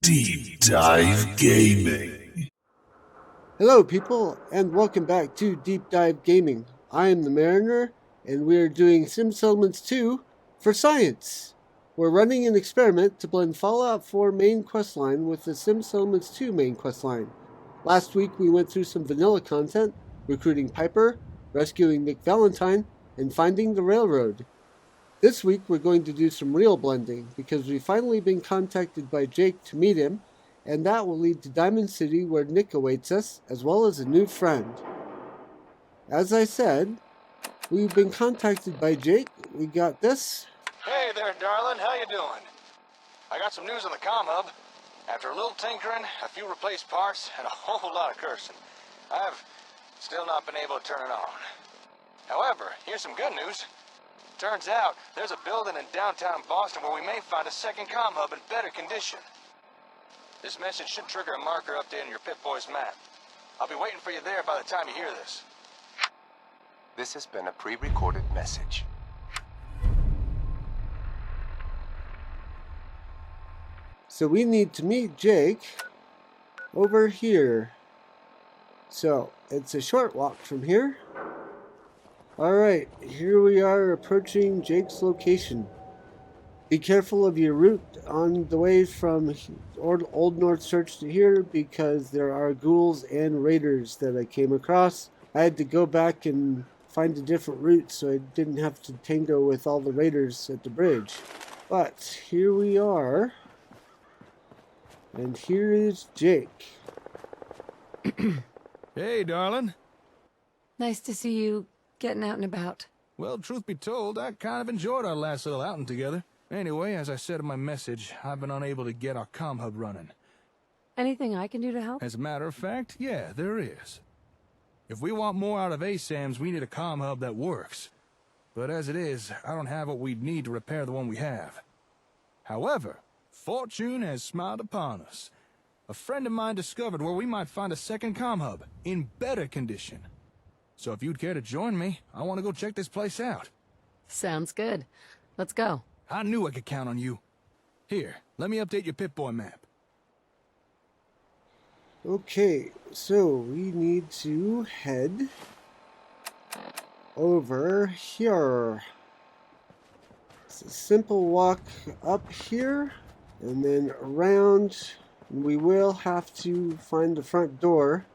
Deep Dive Gaming. Hello people, and welcome back to Deep Dive Gaming. I am the Mariner, and we are doing Sim Settlements 2 for science. We're running an experiment to blend Fallout 4 main questline with the Sim Settlements 2 main questline. Last week we went through some vanilla content, recruiting Piper, rescuing Nick Valentine, and finding the railroad. This week we're going to do some real blending, because we've finally been contacted by Jake to meet him, and that will lead to Diamond City where Nick awaits us, as well as a new friend. As I said, we've been contacted by Jake. We got this. Hey there, darling. How you doing? I got some news on the comm hub. After a little tinkering, a few replaced parts, and a whole lot of cursing, I've still not been able to turn it on. However, here's some good news. Turns out, there's a building in downtown Boston where we may find a second comm hub in better condition. This message should trigger a marker update on your Pip-Boy's map. I'll be waiting for you there by the time you hear this. This has been a pre-recorded message. So we need to meet Jake over here. So it's a short walk from here. Alright, here we are approaching Jake's location. Be careful of your route on the way from Old North Church to here, because there are ghouls and raiders that I came across. I had to go back and find a different route so I didn't have to tango with all the raiders at the bridge. But here we are. And here is Jake. Hey, darling. Nice to see you getting out and about. Well, truth be told, I kind of enjoyed our last little outing together. Anyway, as I said in my message, I've been unable to get our comm hub running. Anything I can do to help? As a matter of fact, yeah, there is. If we want more out of ASAMs, we need a comm hub that works. But as it is, I don't have what we'd need to repair the one we have. However, fortune has smiled upon us. A friend of mine discovered where we might find a second comm hub in better condition. So if you'd care to join me, I want to go check this place out. Sounds good. Let's go. I knew I could count on you. Here, let me update your Pip-Boy map. Okay, so we need to head over here. It's a simple walk up here and then around. We will have to find the front door.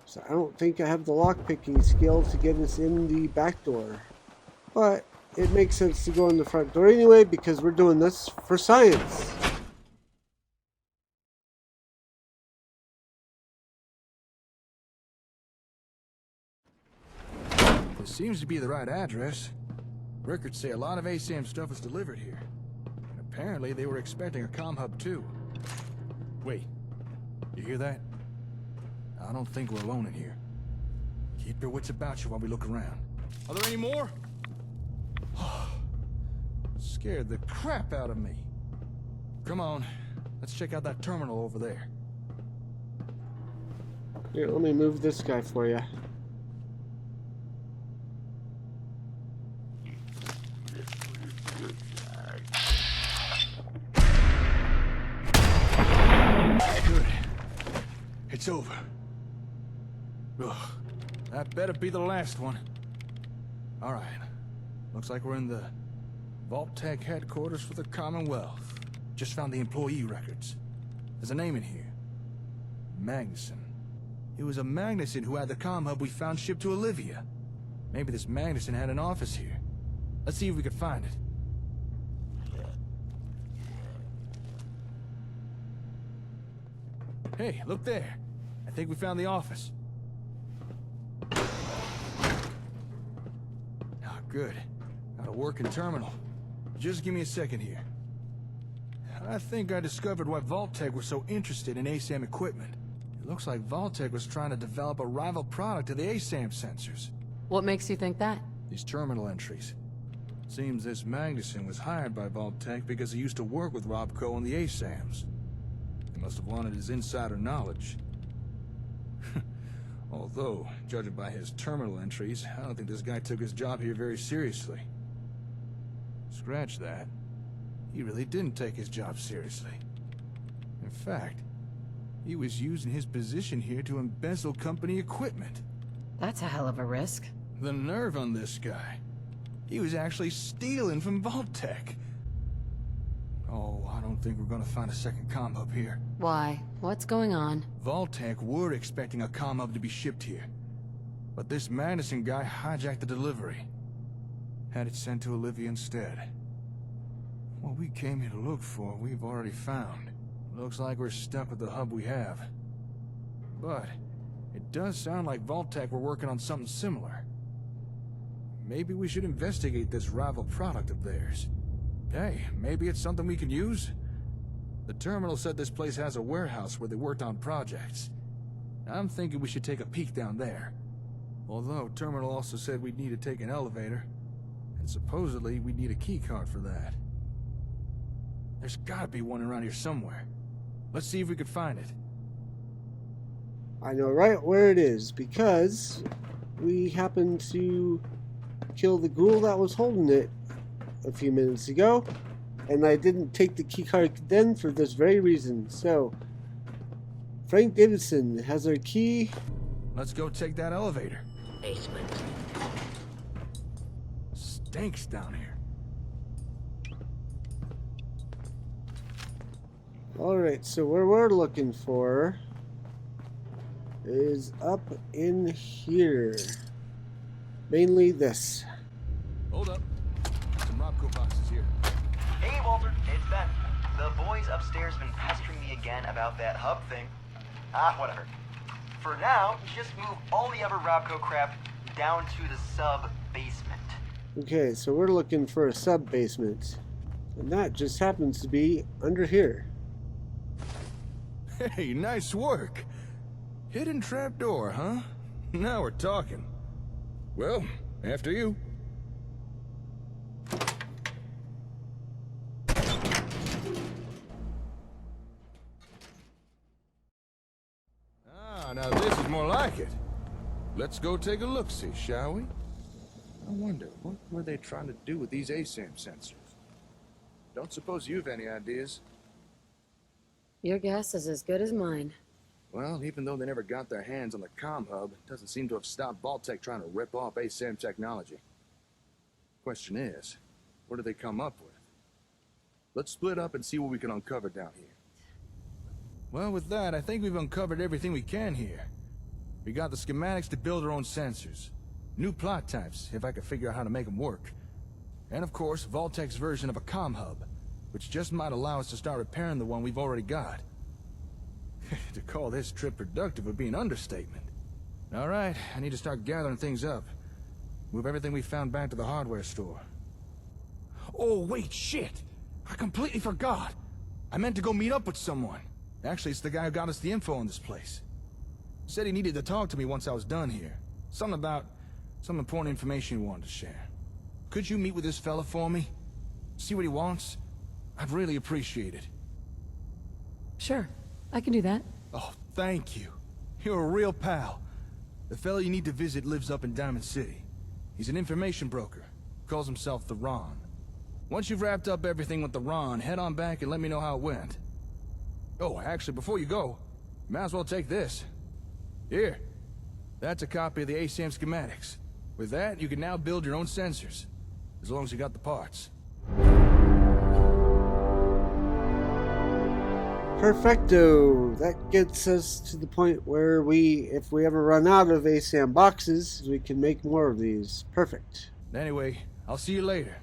So I don't think I have the lockpicking skill to get us in the back door. But it makes sense to go in the front door anyway, because we're doing this for science. This seems to be the right address. Records say a lot of ASAM stuff was delivered here. And apparently they were expecting a comm hub too. Wait, you hear that? I don't think we're alone in here. Keep your wits about you while we look around. Are there any more? Scared the crap out of me. Come on, let's check out that terminal over there. Here, let me move this guy for you. Good. It's over. Ugh, that better be the last one. All right. Looks like we're in the VaultTech headquarters for the Commonwealth. Just found the employee records. There's a name in here. Magnuson. It was a Magnuson who had the comm hub we found shipped to Olivia. Maybe this Magnuson had an office here. Let's see if we can find it. Hey, look there. I think we found the office. Ah, good. Got a working terminal. Just give me a second here. I think I discovered why VaultTech was so interested in ASAM equipment. It looks like VaultTech was trying to develop a rival product to the ASAM sensors. What makes you think that? These terminal entries. Seems this Magnuson was hired by VaultTech because he used to work with Robco on the ASAMs. He must have wanted his insider knowledge. Although, judging by his terminal entries, I don't think this guy took his job here very seriously. Scratch that. He really didn't take his job seriously. In In fact, he was using his position here to embezzle company equipment. That's a hell of a risk. The nerve on this guy. He was actually stealing from VaultTech. Oh, I don't think we're gonna find a second comm hub here. Why? What's going on? VaultTech were expecting a comm hub to be shipped here. But this Madison guy hijacked the delivery. Had it sent to Olivia instead. What we came here to look for, we've already found. Looks like we're stuck with the hub we have. But it does sound like VaultTech were working on something similar. Maybe we should investigate this rival product of theirs. Hey, maybe it's something we can use? The terminal said this place has a warehouse where they worked on projects. I'm thinking we should take a peek down there. Although, terminal also said we'd need to take an elevator. And supposedly, we'd need a keycard for that. There's gotta be one around here somewhere. Let's see if we can find it. I know right where it is, because we happened to kill the ghoul that was holding it a few minutes ago, and I didn't take the keycard then for this very reason. So, Frank Davidson has our key. Let's go take that elevator. Basement. Stinks down here. Alright, so where we're looking for is up in here. Mainly this. Hold up. Some Robco boxes here. Hey, Walter, it's Ben. The boys upstairs been pestering me again about that hub thing. Whatever. For now, just move all the other Robco crap down to the sub-basement. Okay, so we're looking for a sub-basement. And that just happens to be under here. Hey, nice work. Hidden trapdoor, huh? Now we're talking. Well, after you. Now this is more like it. Let's go take a look-see, shall we? I wonder, what were they trying to do with these ASAM sensors? Don't suppose you've any ideas? Your guess is as good as mine. Well, even though they never got their hands on the comm hub, it doesn't seem to have stopped VaultTech trying to rip off ASAM technology. Question is, what do they come up with? Let's split up and see what we can uncover down here. Well, with that, I think we've uncovered everything we can here. We got the schematics to build our own sensors. New plot types, if I could figure out how to make them work. And of course, VaultTech's version of a comm hub, which just might allow us to start repairing the one we've already got. To call this trip productive would be an understatement. All right, I need to start gathering things up. Move everything we found back to the hardware store. Oh, wait, shit! I completely forgot! I meant to go meet up with someone. Actually, it's the guy who got us the info on this place. Said he needed to talk to me once I was done here. Something about some important information he wanted to share. Could you meet with this fella for me? See what he wants? I'd really appreciate it. Sure, I can do that. Oh, thank you. You're a real pal. The fella you need to visit lives up in Diamond City. He's an information broker. Calls himself the Ron. Once you've wrapped up everything with the Ron, head on back and let me know how it went. Oh, actually, before you go, you might as well take this. Here. That's a copy of the ASAM schematics. With that, you can now build your own sensors. As long as you got the parts. Perfecto. That gets us to the point where if we ever run out of ASAM boxes, we can make more of these. Perfect. Anyway, I'll see you later.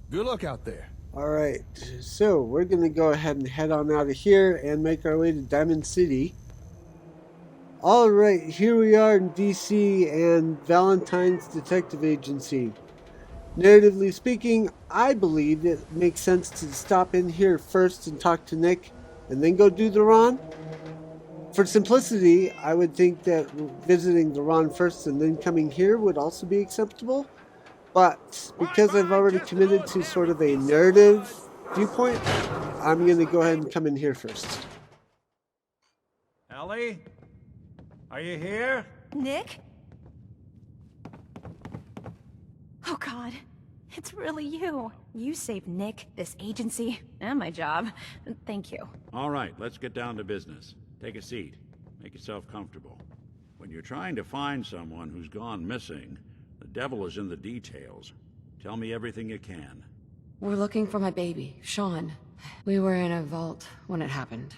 Good luck out there. Alright, so we're going to go ahead and head on out of here and make our way to Diamond City. Alright, here we are in DC and Valentine's Detective Agency. Narratively speaking, I believe it makes sense to stop in here first and talk to Nick and then go do the Ron. For simplicity, I would think that visiting the Ron first and then coming here would also be acceptable. But because I've already committed to sort of a narrative viewpoint, I'm going to go ahead and come in here first. Ellie? Are you here? Nick? Oh God. It's really you. You saved Nick, this agency, and my job. Thank you. All right, let's get down to business. Take a seat. Make yourself comfortable. When you're trying to find someone who's gone missing, the devil is in the details. Tell me everything you can. We're looking for my baby, Sean. We were in a vault when it happened.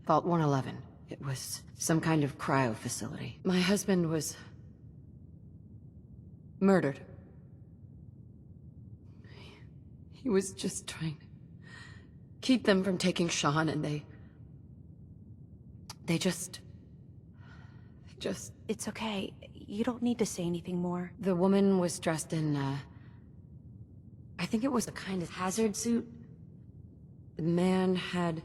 Vault 111. It was some kind of cryo facility. My husband was murdered. He was just trying to keep them from taking Sean, and they just... It's okay. You don't need to say anything more. The woman was dressed in, I think it was a kind of hazard suit. The man had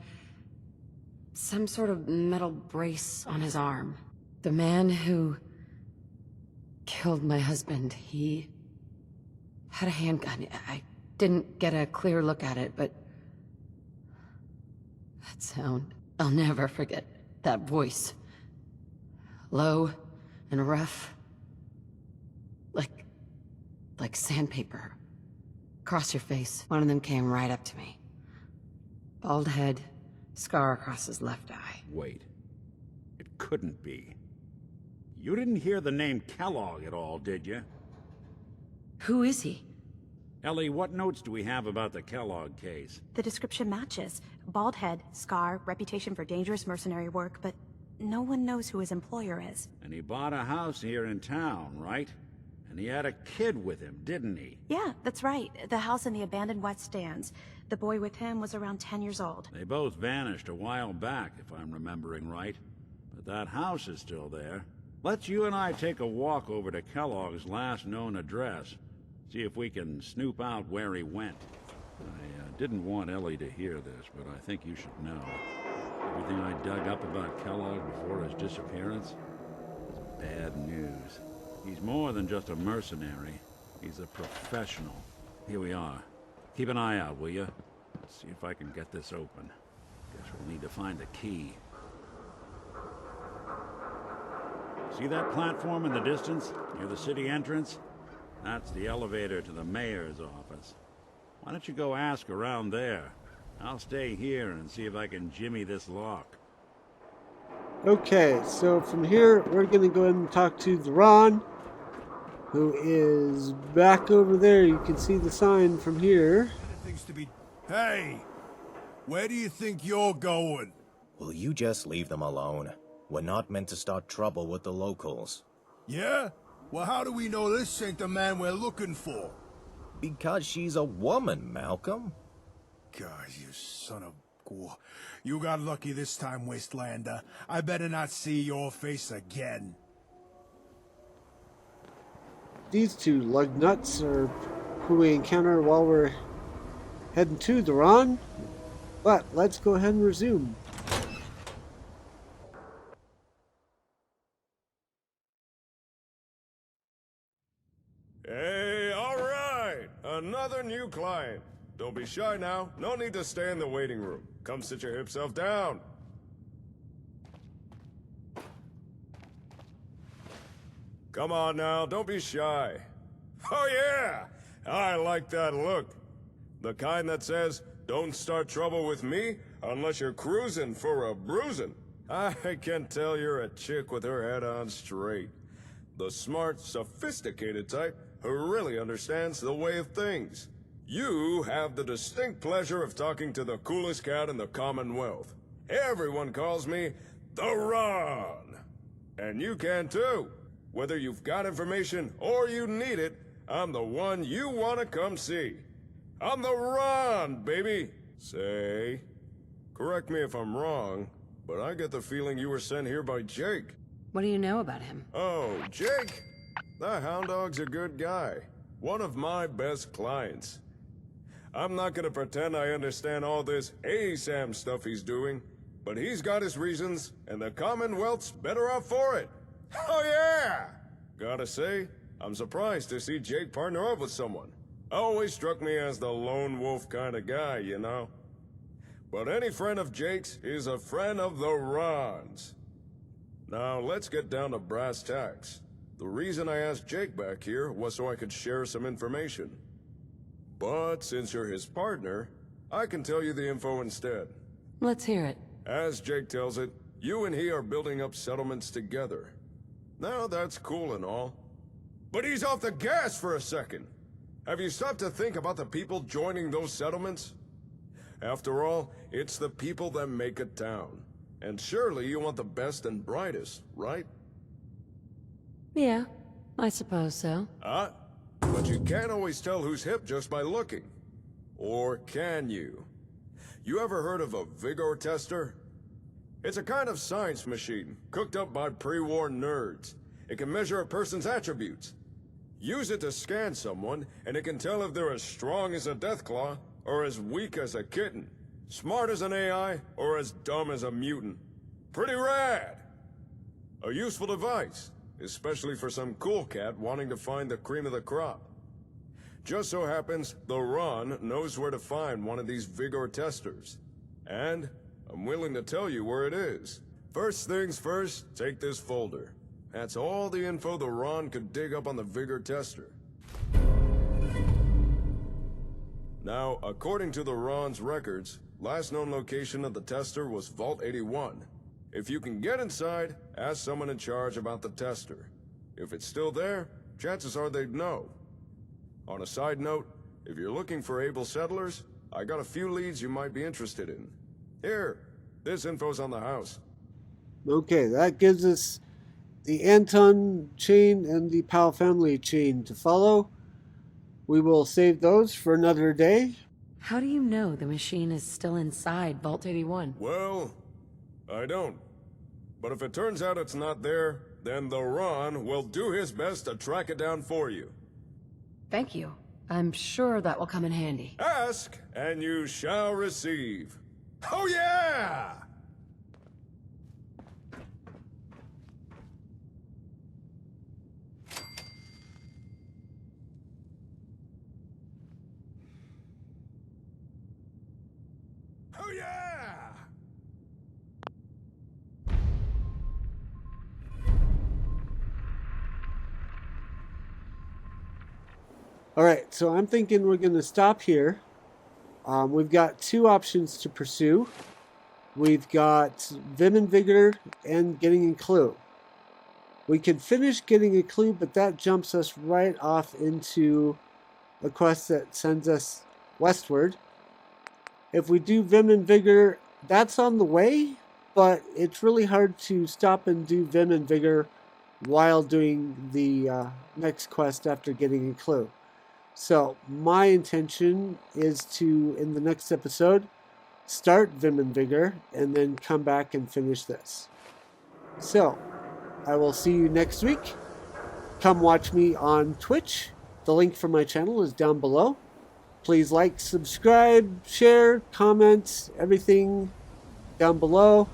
some sort of metal brace on his arm. The man who killed my husband, he had a handgun. I didn't get a clear look at it, but that sound, I'll never forget that voice. Low and rough, like sandpaper. Across your face. One of them came right up to me. Bald head, scar across his left eye. Wait. It couldn't be. You didn't hear the name Kellogg at all, did you? Who is he? Ellie, what notes do we have about the Kellogg case? The description matches. Bald head, scar, reputation for dangerous mercenary work, but no one knows who his employer is. And he bought a house here in town, right? And he had a kid with him, didn't he? Yeah, that's right. The house in the abandoned West Stands. The boy with him was around 10 years old. They both vanished a while back, if I'm remembering right. But that house is still there. Let's you and I take a walk over to Kellogg's last known address. See if we can snoop out where he went. I didn't want Ellie to hear this, but I think you should know. Everything I dug up about Kellogg before his disappearance is bad news. He's more than just a mercenary. He's a professional. Here we are. Keep an eye out, will you? Let's see if I can get this open. Guess we'll need to find the key. See that platform in the distance, near the city entrance? That's the elevator to the mayor's office. Why don't you go ask around there? I'll stay here and see if I can jimmy this lock. Okay, so from here, we're going to go ahead and talk to the Ron, who is back over there. You can see the sign from here. Hey! Where do you think you're going? Will you just leave them alone? We're not meant to start trouble with the locals. Yeah? Well, how do we know this ain't the man we're looking for? Because she's a woman, Malcolm. God, you son of... You got lucky this time, Wastelander. I better not see your face again. These two lug nuts are who we encounter while we're heading to the Ron. But let's go ahead and resume. Hey, all right! Another new client. Don't be shy now. No need to stay in the waiting room. Come sit your hip self down. Come on now, don't be shy. Oh yeah! I like that look. The kind that says, don't start trouble with me unless you're cruising for a bruising. I can tell you're a chick with her head on straight. The smart, sophisticated type who really understands the way of things. You have the distinct pleasure of talking to the coolest cat in the Commonwealth. Everyone calls me the Ron. And you can too. Whether you've got information or you need it, I'm the one you want to come see. I'm the Ron, baby. Say, correct me if I'm wrong, but I get the feeling you were sent here by Jake. What do you know about him? Oh, Jake? The hound dog's a good guy. One of my best clients. I'm not gonna pretend I understand all this ASAM stuff he's doing, but he's got his reasons, and the Commonwealth's better off for it. Oh yeah! Gotta say, I'm surprised to see Jake partner up with someone. Always struck me as the lone wolf kind of guy, you know? But any friend of Jake's is a friend of the Ron's. Now, let's get down to brass tacks. The reason I asked Jake back here was so I could share some information. But since you're his partner, I can tell you the info instead. Let's hear it. As Jake tells it, you and he are building up settlements together. Now that's cool and all. But he's off the gas for a second. Have you stopped to think about the people joining those settlements? After all, it's the people that make a town. And surely you want the best and brightest, right? Yeah, I suppose so. But you can't always tell who's hip just by looking. Or can you? You ever heard of a vigor tester? It's a kind of science machine, cooked up by pre-war nerds. It can measure a person's attributes. Use it to scan someone, and it can tell if they're as strong as a deathclaw, or as weak as a kitten. Smart as an AI, or as dumb as a mutant. Pretty rad! A useful device, especially for some cool cat wanting to find the cream of the crop. Just so happens, the Ron knows where to find one of these vigor testers. And I'm willing to tell you where it is. First things first, take this folder. That's all the info the Ron could dig up on the vigor tester. Now, according to the Ron's records, last known location of the tester was Vault 81. If you can get inside, ask someone in charge about the tester. If it's still there, chances are they'd know. On a side note, if you're looking for able settlers, I got a few leads you might be interested in. Here, this info's on the house. Okay, that gives us the Anton chain and the Powell family chain to follow. We will save those for another day. How do you know the machine is still inside Vault 81? Well, I don't. But if it turns out it's not there, then the Ron will do his best to track it down for you. Thank you. I'm sure that will come in handy. Ask, and you shall receive. Oh yeah! Oh yeah! Alright, so I'm thinking we're going to stop here. We've got two options to pursue. We've got Vim and Vigor and getting a clue. We could finish getting a clue, but that jumps us right off into a quest that sends us westward. If we do Vim and Vigor, that's on the way, but it's really hard to stop and do Vim and Vigor while doing the next quest after getting a clue. So my intention is to, in the next episode, start Vim and Vigor and then come back and finish this. So I will see you next week. Come watch me on Twitch. The link for my channel is down below. Please like, subscribe, share, comment, everything down below.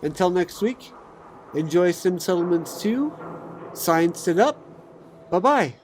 Until next week, enjoy Sim Settlements 2. Science it up. Bye-bye.